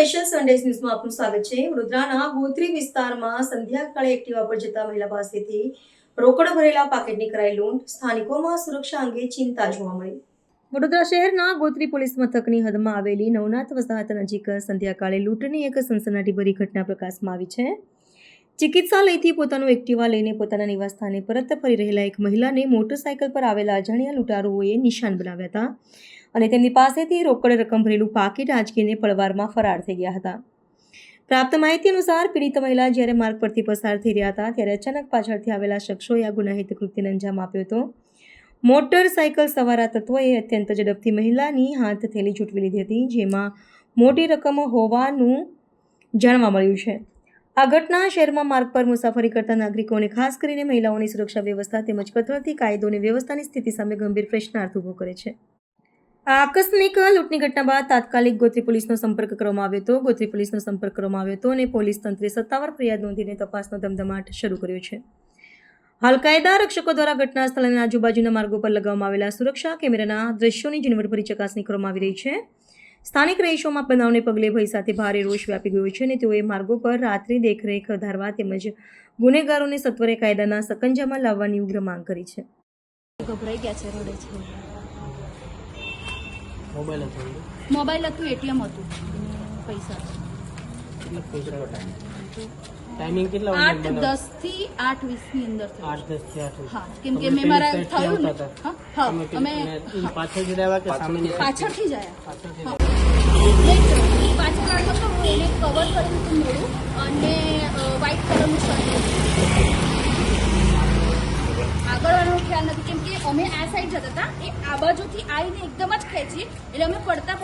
Special Sundays ન્યૂઝમાં આપનું સ્વાગત છે। વડોદરાના ગોત્રી વિસ્તારમાં સંધ્યાકાળે એક્ટિવા પર જતા મહિલા પાસેથી રોકડ ભરેલા પાકેટની કરાઈ લૂંટ। સ્થાનિકોમાં સુરક્ષા અંગે ચિંતા જોવા મળી। વડોદરા શહેરના ગોત્રી પોલીસ મથકની હદમાં આવેલી નવનાથ વસાહત નજીક સંધ્યાકાળે લૂંટની એક સનસનાટીભરી ઘટના પ્રકાશમાં આવી છે। ચિકિત્સાલયથી પોતાનું એક્ટિવા લઈને પોતાના નિવાસસ્થાને પરત ફરી રહેલા એક મહિલાને મોટરસાયકલ પર આવેલા અજાણ્યા લૂંટારુઓએ નિશાન બનાવ્યા હતા અને તેમની પાસેથી રોકડ રકમ ભરેલું પાકીટ આંચકીને પળવારમાં ફરાર થઈ ગયા હતા। પ્રાપ્ત માહિતી અનુસાર પીડિત મહિલા જ્યારે માર્ગ પરથી પસાર થઈ રહ્યા હતા ત્યારે અચાનક પાછળથી આવેલા શખ્સોએ આ ગુનાહિત કૃત્યને અંજામ આપ્યો હતો। મોટરસાયકલ સવાર આ તત્વોએ અત્યંત ઝડપથી મહિલાની હાથ થેલી ઝૂંટવી લીધી હતી, જેમાં મોટી રકમ હોવાનું જાણવા મળ્યું છે। આ ઘટના શહેરમાં માર્ગ પર મુસાફરી કરતા નાગરિકોને ખાસ કરીને મહિલાઓની સુરક્ષા વ્યવસ્થા તેમજ કતરતી કાયદો અને વ્યવસ્થાની સ્થિતિ સામે ગંભીર પ્રશ્નાર્થ ઊભો કરે છે। આ આકસ્મિક લૂંટની ઘટના બાદ તાત્કાલિક ગોત્રી પોલીસનો સંપર્ક કરવામાં આવ્યો હતો અને પોલીસ તંત્રે સત્તાવાર ફરિયાદ નોંધીને તપાસનો ધમધમાટ શરૂ કર્યો છે। હાલ કાયદા રક્ષકો દ્વારા ઘટના સ્થળ અને આજુબાજુના માર્ગો પર લગાવવામાં આવેલા સુરક્ષા કેમેરાના દ્રશ્યોની ઝીણવટભરી ચકાસણી કરવામાં આવી રહી છે। સ્થાનિક રહીશોમાં બનાવને પગલે ભય સાથે ભારે રોષ વ્યાપી ગયો છે અને તેઓએ માર્ગો પર રાત્રિ દેખરેખ વધારવા તેમજ ગુનેગારોને સત્વરે કાયદાના સકંજામાં લાવવાની ઉગ્ર માંગ કરી છે। ગભરાઈ ગયા છે, રડે છે। મોબાઈલ હતું, એટીએમ હતું, પૈસા ટાઈમિંગ કેટલા 8:10 થી 8:20 ની અંદર થયું। 8:10 થી 8:20 હા, કેમ કે મેં મારા થયું ને હા અમે પાછળથી આવ્યા કે સામે પાછળથી જ આવ્યા। પાછળ આવ્યો તો હું એને કવર કરી દીધું મોડું અને વ્હાઈટ કલરનું શર્ટ આગળવાનો ખ્યાલ નથી, કેમ કે અમે આ સાઈડ જતા હતા, એ આ બાજુથી આવીને એકદમ જ ખેંચી એટલે અમે પડતા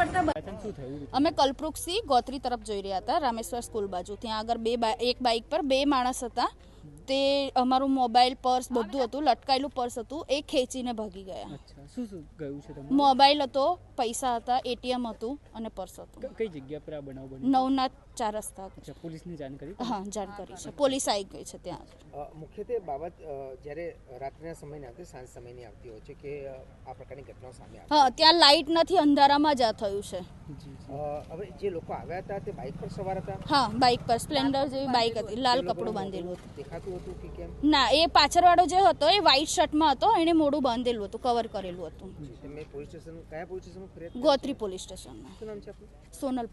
અમે કલ્પવૃક્ષથી ગોત્રી તરફ જઈ રહ્યા હતા, રામેશ્વર સ્કૂલ બાજુ। ત્યાં આગળ એક બાઇક પર 2 માણસ હતા, તે અમારું મોબાઈલ પર્સ બધું હતું, લટકાયેલું પર્સ હતું, એ ખેંચીને ભાગી ગયા। મોબાઈલ હતો, પૈસા હતા, એટીએમ હતું અને પર્સ હતું। કઈ જગ્યા પર આ બનાવ બન્યો? નવનાથ 4 રસ્તા। પોલીસને જાણ કરી? હા, જાણ કરી છે, પોલીસ આવી ગઈ છે ત્યાં। મુખ્યત્વે બાબત જ્યારે રાત્રિના સમયની આવતી, સાંજ સમયની આવતી હોય છે કે આ પ્રકારની ઘટનાઓ સામે આવે? હા, ત્યાં લાઇટ નથી, અંધારામાં જ આ થયું છે। હવે જે લોકો આવ્યા હતા તે બાઇક પર સવાર હતા? હા, બાઇક પર સ્પ્લેન્ડર જેવી બાઇક હતી, લાલ કપડું બાંધેલું હતું। દેખાતું હતું કે કેમ? ના, એ પાછળવાળો જે હતો એ વ્હાઈટ શર્ટમાં હતો, એને મોઢું બાંધેલું હતું, કવર કરેલું હતું। તમે પોલીસ સ્ટેશન, કયા પોલીસ સ્ટેશનમાં ફરિયાદ? ગોત્રી પોલીસ સ્ટેશનમાં। શું નામ છે આપનું? સોનલ।